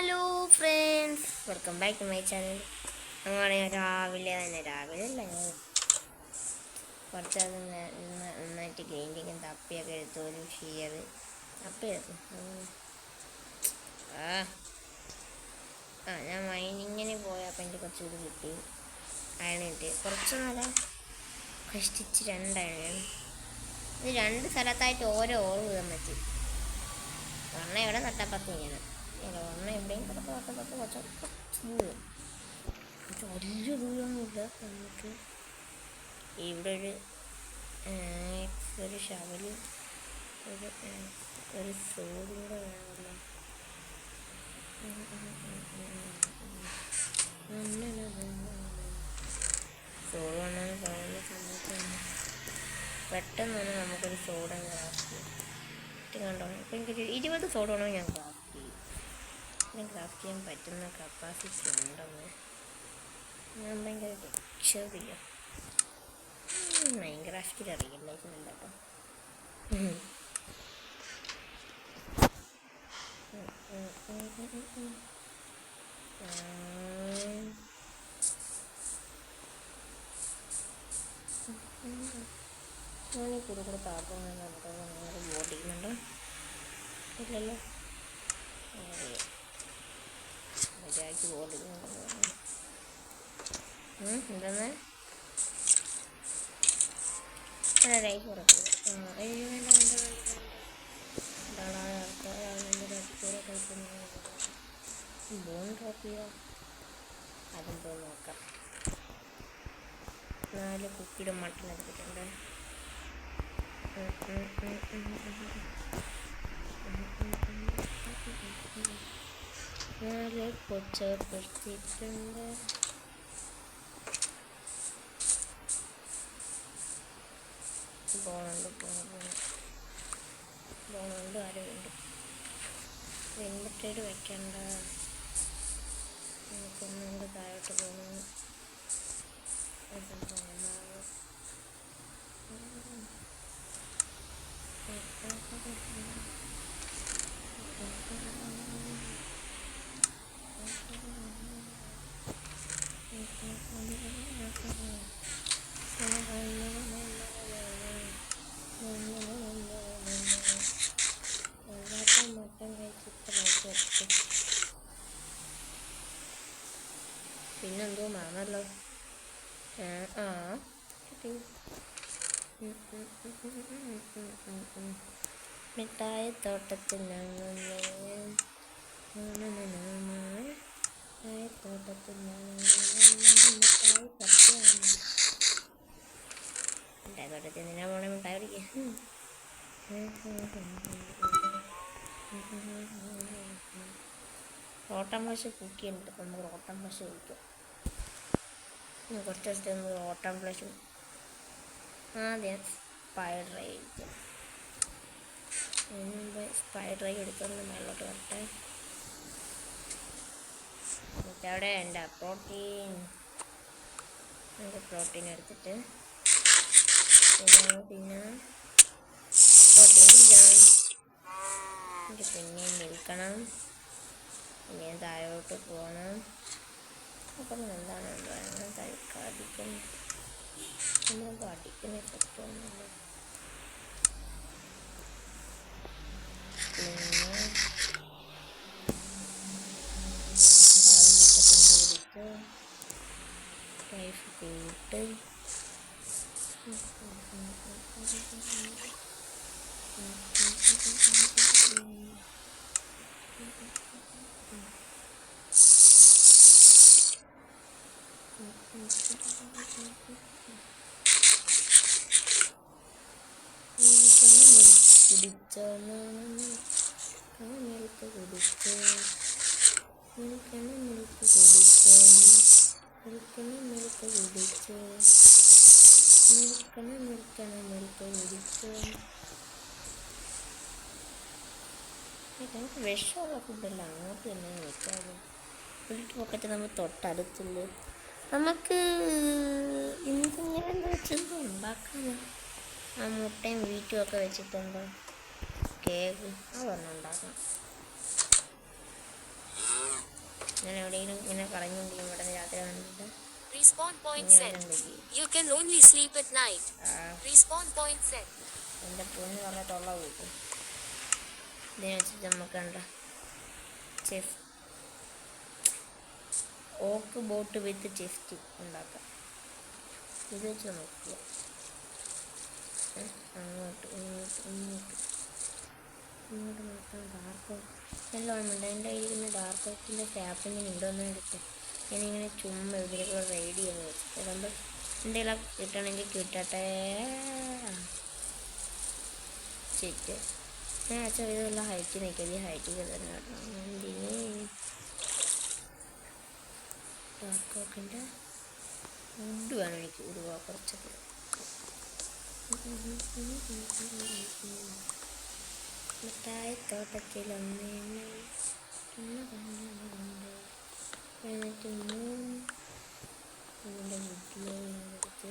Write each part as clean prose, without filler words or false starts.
Hello friends, welcome back to my channel. അങ്ങനെ രാവിലെ അല്ല ഞാൻ കുറച്ച് നന്നായിട്ട് ഗ്രൈൻഡിങ്ങും തപ്പിയൊക്കെ എടുത്തു. ഒരു ഷീർ തപ്പി എടുത്തു. ഞാൻ മൈനിങ്ങിന് പോയപ്പോൾ എനിക്ക് കുറച്ച് ഇത് കിട്ടി. അയണിട്ട് കുറച്ച് നല്ല കഷ്ടിച്ച് രണ്ടയണ്. ഇത് രണ്ട് സ്ഥലത്തായിട്ട് ഓരോ ഓറ് വീതാൻ പറ്റി. ഒരെണ്ണം എവിടെ നട്ടപ്പത്ത് ഇങ്ങനെ, ഒരെണ്ണം എവിടെയും കിടപ്പത്ത് കുറച്ച് വലിയ ദൂരമൊന്നുമില്ല. നമുക്ക് ഇവിടെ ഒരു ശവലും ഒരു സോഡും കൂടെ വേണമല്ലോ. സോഡ് വേണമെന്ന് പറയുന്ന സമയത്ത് പെട്ടെന്ന് തന്നെ നമുക്കൊരു സോഡ ക്രാഫ്റ്റ് കണ്ടോ. അപ്പോൾ എനിക്കൊരു 20 സോഡ് വേണമെങ്കിൽ ഞാൻ ക്രാഫ്റ്റ് ചെയ്യും. ഞാൻ ക്രാഫ്റ്റ് ചെയ്യാൻ പറ്റുന്ന കപ്പാസിറ്റി ഉണ്ടെന്ന് ഞാൻ ഭയങ്കര രക്ഷ മൈൻക്രാഫ്റ്റിൽ അറിയില്ല കേട്ടോ. ഞാൻ കൂടെ താഴ്ത്തുന്ന നമുക്ക് ബോർഡ് ചെയ്യുന്നുണ്ടോ ഇല്ലല്ലോ. മര്യാദയ്ക്ക് ബോർഡ് ചെയ്യുന്നുണ്ടോ എന്താന്ന് ലൈഫ് കുറയ്ക്കുക. വേണ്ട വേണ്ട വേണ്ട എന്താണ് ആൾക്കാർ കഴിക്കുന്നത്. ബോൺ ഡ്രോപ്പ് ചെയ്യുക. അതും പോയി നോക്കാം. 4 കുപ്പിയുടെ മട്ടൺ എടുത്തിട്ടുണ്ട്. നാല് പൊച്ചപ്പെടുത്തിയിട്ടുണ്ട്. ബോണുണ്ട് ആരുണ്ട്. ഇൻവെർട്ടേഡ് വെക്കണ്ട. നമുക്കൊന്നുകൂടെ താഴോട്ട് പോകണം. പിന്നെന്തോ മാണല്ലോ. മിഠായി തോട്ടത്തിൽ എന്തിനാ പോണേ മിഠായി പിടിക്കാൻ. ഓട്ടം പശ കുക്കിയുണ്ട്. അപ്പം നമുക്ക് ഓട്ടം പശ കഴിക്കാം. കുറച്ച് ദിവസത്തെ നമുക്ക് ഓട്ടം ഫ്ലഷും ആദ്യം സ്പൈഡർ ഐ കഴിക്കാം. സ്പൈഡർ ഐ എടുത്തൊന്ന് മേലോട്ട് വരട്ടെ. അവിടെ എൻ്റെ പ്രോട്ടീൻ എടുത്തിട്ട് പിന്നെ പ്രോട്ടീൻ കുടിക്കണം. എനിക്ക് പിന്നെ നിൽക്കണം. പിന്നെ താഴോട്ട് പോകണം. അപ്പം എന്താണ് കഴിക്കാതിരിക്കും. നമ്മളെന്തോ അടിക്കുന്ന പറ്റുമെന്നല്ലോ. പിന്നെ പാലും കുടിച്ച് ലൈഫ് കൂട്ട് വിഷമുള്ള ഫുഡല്ല, അങ്ങോട്ട് തന്നെ വെക്കാറ്. വീട്ടിൽ പോക്കറ്റ് നമ്മൾ തൊട്ടടുത്തുള്ളൂ. നമുക്ക് എന്തെങ്കിലും വെച്ചെന്തോ ഉണ്ടാക്കാം. ആ മുട്ടയും വീറ്റും ഒക്കെ വെച്ചിട്ടുണ്ടോ കേക്ക് അതൊന്നും ഉണ്ടാക്കാം. ഞാൻ എവിടെയെങ്കിലും ഇങ്ങനെ പറഞ്ഞുകൊണ്ടിരിക്കും ഇവിടെ നിന്ന് രാത്രി കണ്ടിട്ട് Respawn point set. You can only sleep at night. Respawn point set. എൻ്റെ പൊന്ന് പറഞ്ഞ തൊള്ള കൂട്ടും. ഇതിനനുസരിച്ച് നമുക്ക് കണ്ട ചെഫ് ഓക്ക് ബോട്ട് വിത്ത് ചെസ്റ്റ് ഉണ്ടാക്കാം. ഇത് വെച്ച് നോക്കുക. അങ്ങോട്ട് ഇങ്ങോട്ട് ഇങ്ങോട്ട് ഇങ്ങോട്ട് നോക്കാം. ഡാർക്ക് എല്ലാം ഉണ്ട്. എൻ്റെ കയ്യിരിക്കുന്ന ഡാർക്ക് ഓക്കിൻ്റെ ക്യാപ്പിൻ്റെ ഉണ്ടോന്ന് എടുത്ത് ഞാനിങ്ങനെ ചുമ്മാ ഇതിലേക്ക് റൈഡ് ചെയ്യുന്നത് വെച്ചു. അതാകുമ്പോൾ എന്തെങ്കിലും കിട്ടണമെങ്കിൽ കിട്ടട്ടെ. ശരി ഞാൻ അച്ഛൻ ഇതെല്ലാം ഹൈറ്റ് നിൽക്കരുത്. ഹൈറ്റിൽ തന്നെ കേട്ടോ. എന്തിന് ഡാർക്ക് ഓക്കിൻ്റെ വുഡ് വേണം എനിക്ക്. കുറച്ചൊക്കെ മിഠായി തോട്ടത്തിലൊന്നേ എന്നിട്ട് ഇതിൻ്റെ വീട്ടിലെടുത്ത്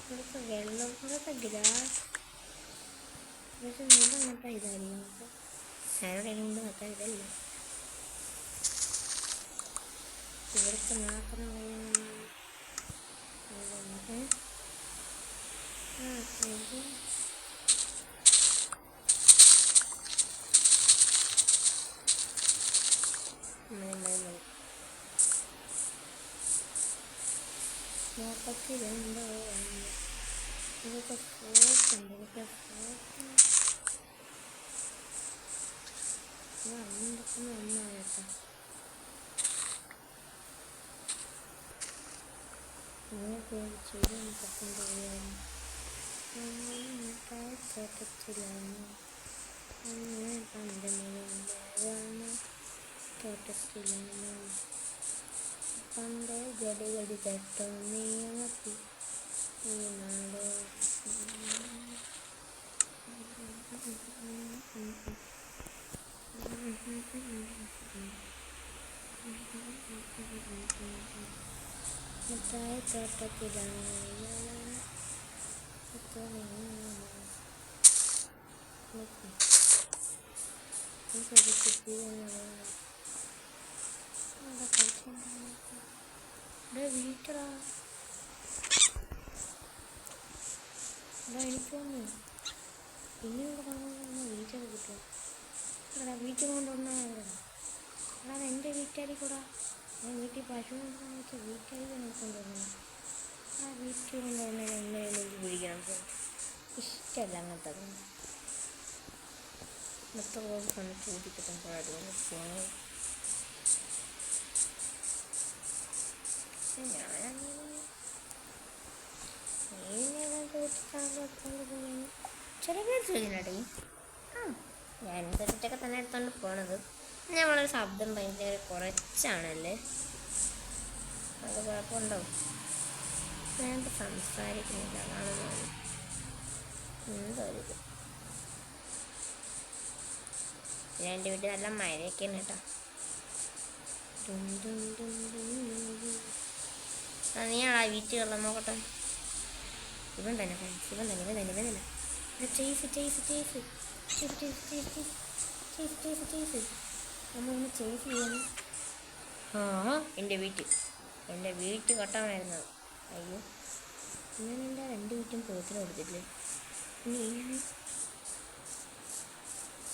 ഇവിടുത്തെ വെള്ളം ഇവിടുത്തെ ഗ്ലാസ് പക്ഷെ നല്ല നട്ടാൽ ഇതായിരിക്കും. ഞാനിവിടെ കൊണ്ട് നട്ടാൽ ഇതല്ല. ഇവിടുത്തെ മാത്രം നോക്കത്തിലുണ്ടോ ഇതൊക്കെ ഫോട്ടുണ്ട്. ഇതൊക്കെ ഫോട്ടോ അന്നൊക്കെ ഒന്നാകട്ടെ. അങ്ങനെ പേടിച്ചത് പത്തിൻ്റെ തോട്ടത്തിലാണ്. അങ്ങനെ പന്തമേലാണ് തോട്ടത്തിലാണ്. പണ്ട് ഗടി ഗടി തട്ടും നീയമത്തി ഈ നാട്. മിഠായി തോട്ടത്തിലാണ്. വീട്ടിലാ എനിക്ക് വന്നു പിന്നെ ഇവിടെ കാണുന്ന വീട്ടിൽ കിട്ടും. ഇവിടെ വീട്ടിൽ കൊണ്ടുവന്നാ ഇവിടെ അല്ലാതെ എൻ്റെ വീട്ടുകാരി കൂടെ ഞാൻ വീട്ടിൽ പശു കൊണ്ടുവന്ന് വെച്ചാൽ വീട്ടുകാരി കൊണ്ടുവന്നു. ആ വീട്ടിൽ കൊണ്ടുവന്ന എന്തായാലും എനിക്ക് പിടിക്കണം. ഇഷ്ടമല്ല അങ്ങനത്തെ മൊത്തം കൊണ്ട് ചോദിക്കുമ്പോഴായിട്ട് ഫോൺ ചെറിയ പേര് ചോദിക്കണേ. ഞാൻ സെറ്റൊക്കെ തന്നെ എടുത്തോണ്ട് പോണത്. നമ്മളൊരു ശബ്ദം ഭയങ്കര കുറച്ചാണല്ലേ. അത് കുഴപ്പമുണ്ടാവും. ഞാൻ സംസാരിക്കുന്നില്ല. അതാണ് എന്തോ ഇത്. ഞാൻ എൻ്റെ വീട്ടിൽ നല്ല മഴയൊക്കെയാണ് കേട്ടോ. നീയാണാ വീട്ടിൽ വെള്ളം നോക്കട്ടെ. ഇവൻ തന്നെ ഫ്രണ്ട്സ്. ഇവൻ തന്നെ നമ്മളൊന്ന് ചേസ് ചെയ്യണം. എൻ്റെ വീട്ടിൽ കട്ടാമായിരുന്നത്. അയ്യോ ഞാൻ എൻ്റെ 2 വീട്ടും പോത്തിന് കൊടുത്തില്ലേ.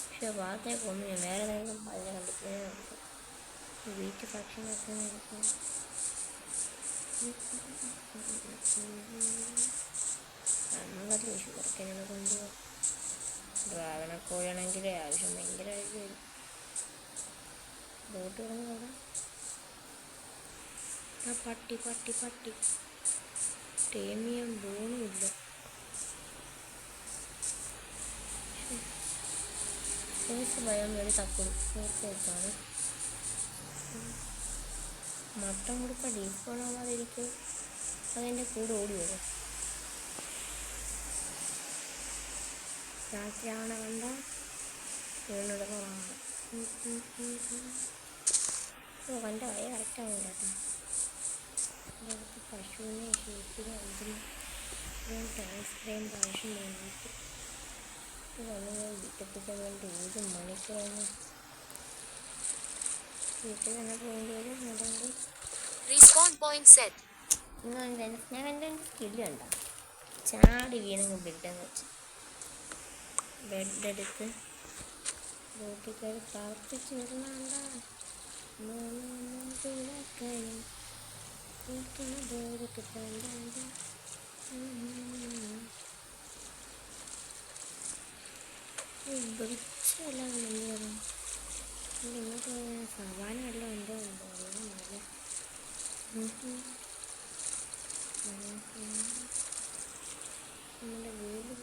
പക്ഷെ ഭാഗത്തേക്ക് ഒന്നും ഞാൻ വേറെ എന്തെങ്കിലും അതിനെ കണ്ടിട്ടേ വീട്ടിൽ ഭക്ഷണം വെക്കാൻ നമ്മളത് ഷുഗർക്കനെ കൊണ്ടുപോകും. ഡ്രാഗണ കോഴിയാണെങ്കിൽ ആവശ്യം ഭയങ്കരമായിട്ട് വരും. ബോട്ട് കിടന്നവിടെ ആ പട്ടി ടേമിയം ബോണുമില്ല. ഭയം വരെ തക്കും തീർച്ചയായിട്ടാണ്. മട്ടൻ കൊടുക്കാൻ ഡീപ്പോണാവാതിരിക്കും. അതെൻ്റെ കൂടെ ഓടി വരും. രാത്രിയാവണ കണ്ട വീണെടുക്കുന്നതാണ്. എൻ്റെ വയ കറക്റ്റാവില്ല കേട്ടോ. ഇവിടുത്തെ പശുവിനെ ഷേപ്പിന് ഇതിന് ഐസ്ക്രീം പ്രാവശ്യം വേണ്ടിയിട്ട് വീട്ടിൽ വേണ്ടി ഒരു മണിക്കൂറൊന്നും വീട്ടിൽ തന്നെ പോകേണ്ടി വരും. അല്ലെങ്കിൽ Respawn point set. ഞാൻ എൻ്റെ സ്കില്ല് കണ്ടോ ചാടി വീണെങ്കിൽ ബെഡെന്ന് വെച്ച് ബെഡെടുത്ത് റൂട്ടിൽ പ്രാർത്ഥിച്ച് വരുന്നുണ്ടോ വൃക്ഷമെല്ലാം ഇങ്ങോട്ട് സവാന എല്ലാം ഉണ്ടോ നല്ല നമ്മുടെ വീട്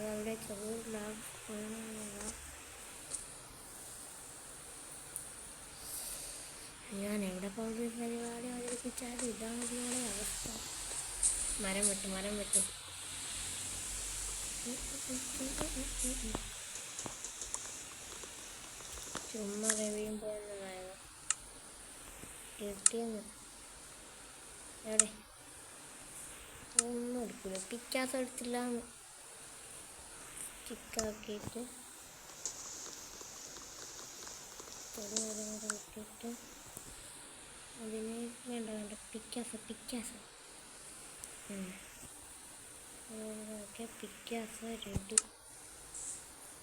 അവിടെ ചെറിയ ഞാൻ എവിടെ പോകുന്ന പരിപാടി അവതരിപ്പിച്ചാലും ഇതാണ് ഇതിനുള്ള അവസ്ഥ. മരം വെട്ടു ചുമ്മാ റെവിയും പോകുന്നതായത് കിട്ടിയെന്ന് എവിടെ ഒന്നും എടുക്കില്ല. പിക്കാസ് എടുത്തില്ല ചിക്കാക്കിയിട്ട് ഇട്ടിട്ട് അതിന് വേണ്ട പിക്കാസ് പിക്കാസ് റെഡി.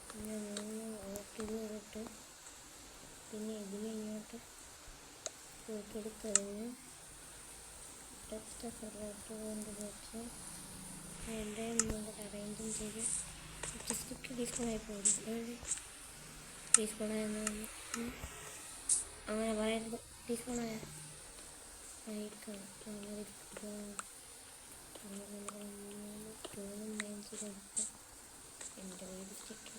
പിന്നെ 3 ഓട്ടിലിട്ട് പിന്നെ ഇതിനെ ഇങ്ങോട്ട് തൂക്കിയെടുത്തെറിഞ്ഞ് ഒറ്റ സ്ഥലത്ത് കൊണ്ട് വെച്ച് എൻ്റെ മുന്നോട്ട് അറേഞ്ചും ചെയ്ത് ജസ്റ്റ് ടീസ്പൂണായി പോകും. ടീസ്പൂണായെന്ന് അങ്ങനെ പറയരുത്. ടീസ്പൂണായ ആയിരിക്കണം സ്പൂണും മേടിച്ചെടുത്ത് എൻ്റെ വീട് സ്റ്റിക്കിൽ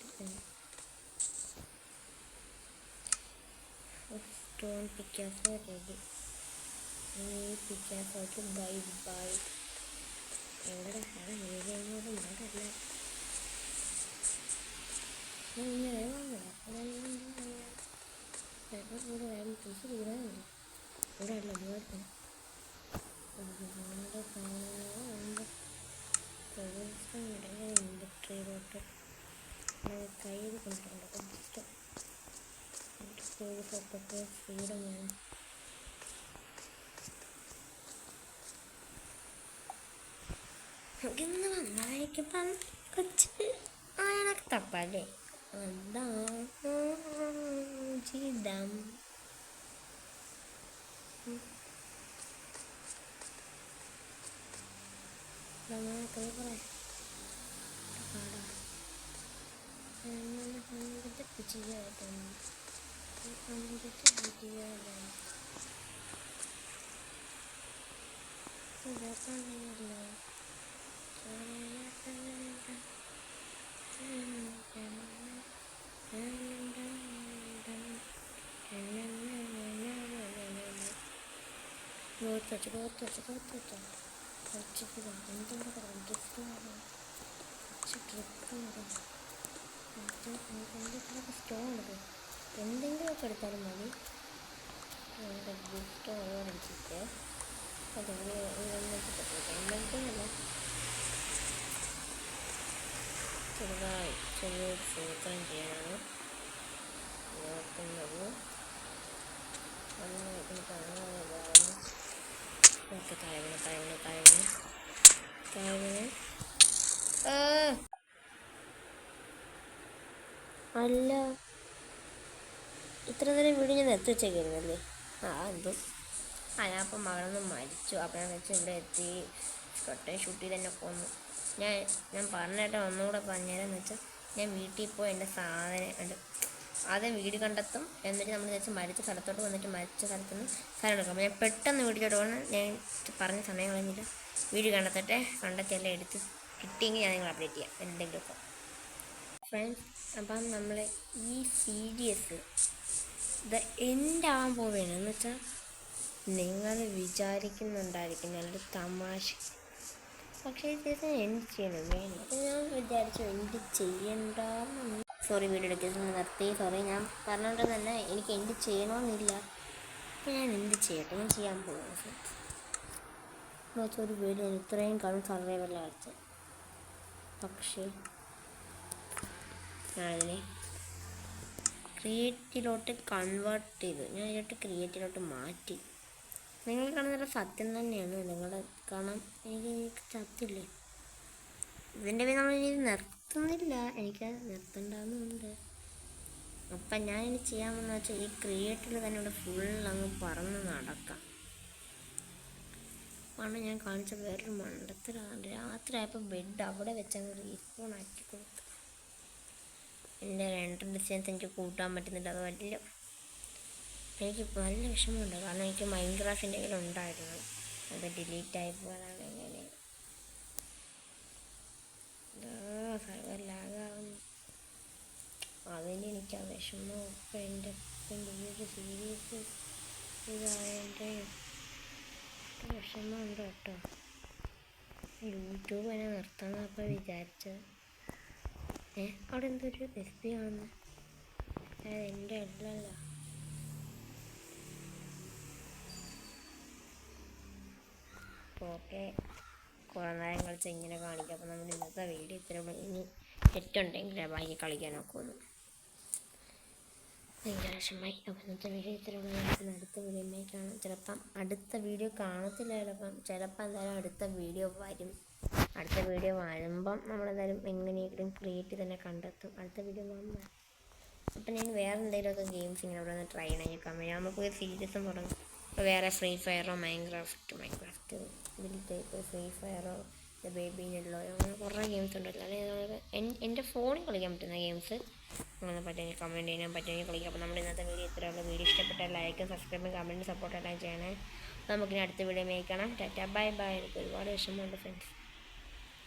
സ്റ്റോൺ പിക്കാസ് റെഡി. ഈ പിക്കാസോക്ക് ബൈ എവിടെ വീടും ഇങ്ങോട്ടല്ല ഇവിടെ വേണം പൈസ തീരാനുണ്ട്. ഇവിടെ അല്ല ഇങ്ങോട്ട് ഇൻവെർട്ടറിയിലോട്ട് കയ്യിൽ കൊണ്ടുണ്ട് ജസ്റ്റ് ഫോട്ടോക്ക് ഫ്രീഡം വേണം. ഇന്ന് വന്നതായിരിക്കും കൊച്ച് ആയണക്ക് തപ്പല്ലേ എന്താ ചെയ്താം എന്തെങ്കിലുമൊക്കെ എടുത്താലും മതി. ബൂസ്റ്റോ അടിച്ചിട്ട് അതുപോലെ എന്തെങ്കിലും ചെറിയൊരു സൂത്രം ചെയ്യാനാണ് നോക്കുന്നത്. അല്ല ഇത്ര നേരം വീട് ഞാൻ എത്തിച്ചേക്കുന്നല്ലേ. എന്തോ ഞാൻ അപ്പം മകളൊന്ന് മരിച്ചു. അപ്പം വെച്ച് ഇവിടെ എത്തി കൊട്ടയം ഷൂട്ട് ചെയ്ത് തന്നെ കൊന്നു. ഞാൻ പറഞ്ഞിട്ട് ഒന്നുകൂടെ പറഞ്ഞുതരാന്ന് വെച്ചാൽ ഞാൻ വീട്ടിൽ പോയി എൻ്റെ സാധനം ആദ്യം വീട് കണ്ടെത്തും, എന്നിട്ട് നമ്മൾ വെച്ച് മരിച്ച സ്ഥലത്തോട്ട് വന്നിട്ട് മരിച്ച സ്ഥലത്തുനിന്ന് സ്ഥലം എടുക്കും. അപ്പോൾ ഞാൻ പെട്ടെന്ന് വീട്ടിലോട്ട് പോകണം. ഞാൻ പറഞ്ഞ സമയം കളഞ്ഞിട്ട് വീട് കണ്ടെത്തട്ടെ. കണ്ടെത്തിയെല്ലാം എടുത്ത് കിട്ടിയെങ്കിൽ ഞാൻ നിങ്ങൾ അപ്ഡേറ്റ് ചെയ്യാം എന്തെങ്കിലുമൊക്കെ. ഫ്രണ്ട്സ്, അപ്പം നമ്മൾ ഈ സീരീസ് ഇത് എൻഡ് ആവാൻ പോവുകയാണ്. എന്ന് വെച്ചാൽ നിങ്ങൾ വിചാരിക്കുന്നുണ്ടായിരിക്കും നല്ലൊരു തമാശ, പക്ഷേ ഇത് എൻഡ് ചെയ്യണം വേണം. അപ്പോൾ ഞാൻ വിചാരിച്ചു എൻഡ് ചെയ്യണ്ടെന്ന്. സോറി, വീഡിയോ എടുക്കുന്നത് നിർത്തി. സോറി, ഞാൻ പറഞ്ഞുകൊണ്ട് തന്നെ എനിക്ക് എൻഡ് ചെയ്യണമെന്നില്ല. അപ്പോൾ ഞാൻ എന്ത് ചെയ്യട്ടെ, ഞാൻ ചെയ്യാൻ പോകുന്നു ഫ്രണ്ട്സ്. എന്ന് വെച്ചാൽ ഒരു വീഡിയോ ഇത്രയും കാണും സർവൈവറിൽ കളിച്ചത്, പക്ഷേ ഞാനതിനെ ക്രിയേറ്റിലോട്ട് കൺവേർട്ട് ചെയ്തു. ഞാൻ ഇതിലോട്ട് ക്രിയേറ്റിലോട്ട് മാറ്റി. നിങ്ങൾ കാണുന്ന സത്യം തന്നെയാണ്. നിങ്ങളുടെ കാണാൻ എനിക്ക് സത്യമില്ലേ. ഇതിൻ്റെ പേര് നമ്മളിനി നിർത്തുന്നില്ല, എനിക്ക് നിർത്തണ്ടെന്നുണ്ട്. അപ്പം ഞാനിനി ചെയ്യാമെന്ന് വെച്ചാൽ ഈ ക്രിയേറ്ററിൽ തന്നെ ഇവിടെ ഫുൾ അങ്ങ് പറന്ന് നടക്കാം. പണ്ട് ഞാൻ കാണിച്ച വേറൊരു മണ്ടത്തിലാണ്. രാത്രി ആയപ്പോൾ ബെഡ് അവിടെ വെച്ചങ്ങ് റീസ്പോൺ ആക്കി കൊടുത്തു. എൻ്റെ 2 ഡിസ്റ്റൻസ് എനിക്ക് കൂട്ടാൻ പറ്റുന്നില്ല. അത് വലിയ എനിക്ക് നല്ല വിഷമമുണ്ട്. കാരണം എനിക്ക് മൈൻക്രാഫ്റ്റിൻ്റെ കയ്യിൽ ഉണ്ടായിരുന്നു, അത് ഡിലീറ്റായി പോയതാണ്. എങ്ങനെ സർവർ ലാഗാവുന്നു, അതിന് എനിക്ക് ആ വിഷമം. ഇപ്പം എൻ്റെ ഈ ഒരു സീരീസ് ഇതായതിൻ്റെ വിഷമമുണ്ട് കേട്ടോ. യൂട്യൂബ് തന്നെ നിർത്താമെന്നപ്പോൾ വിചാരിച്ചത്. അവിടെ എന്തൊരു റെസിപ്പി കാണുന്നു, എൻ്റെ അല്ലല്ല. ഓക്കെ, കുറേ നേരം കളിച്ച് ഇങ്ങനെ കാണിക്കാം. അപ്പോൾ നമ്മൾ ഇന്നത്തെ വീഡിയോ ഇത്ര ഇനി തെറ്റുണ്ടെങ്കിൽ ബാക്കി കളിക്കാനൊക്കെ ഒന്ന് ഭയങ്കര വിഷമമായി. അപ്പോൾ ഇന്നത്തെ വീഡിയോ ഇത്ര അടുത്ത വീഡിയോയിൽ കാണാം. ചിലപ്പം അടുത്ത വീഡിയോ കാണത്തില്ല, ചിലപ്പം എന്തായാലും അടുത്ത വീഡിയോ വരും. അടുത്ത വീഡിയോ വരുമ്പം നമ്മളെന്തായാലും എങ്ങനെയെങ്കിലും ക്രിയേറ്റ് തന്നെ കണ്ടെത്തും അടുത്ത വീഡിയോ വന്നാൽ. അപ്പം ഞാൻ വേറെ എന്തെങ്കിലുമൊക്കെ ഗെയിംസ് ഇങ്ങനെ അവിടെ നിന്ന് ട്രൈ ചെയ്യണം. നമുക്ക് സീരീസും തുടങ്ങും. ഇപ്പോൾ വേറെ ഫ്രീ ഫയറോ മൈൻക്രാഫ്റ്റ് ഇതിലത്തേക്ക് ഫ്രീ ഫയറോ ബേബി നെല്ലോയോ അങ്ങനെ കുറേ ഗെയിംസ് ഉണ്ടല്ലോ. അല്ലെങ്കിൽ എൻ്റെ ഫോണിൽ കളിക്കാൻ പറ്റുന്ന ഗെയിംസ് അങ്ങനെ പറ്റുമെങ്കിൽ കമൻറ്റ് ചെയ്യാൻ പറ്റുമെങ്കിൽ കളിക്കാം. അപ്പോൾ നമ്മുടെ ഇന്നത്തെ വീഡിയോ ഇത്രയുള്ള. വീഡിയോ ഇഷ്ടപ്പെട്ടാൽ ലൈക്കും സബ്സ്ക്രൈബും കമൻറ്റും സപ്പോർട്ടെല്ലാം ചെയ്യണേ. നമുക്കിനി അടുത്ത വീഡിയോ കാണാം. Tata bye bye. എനിക്ക് ഒരുപാട് വിഷമമുണ്ട് ഫ്രണ്ട്സ്.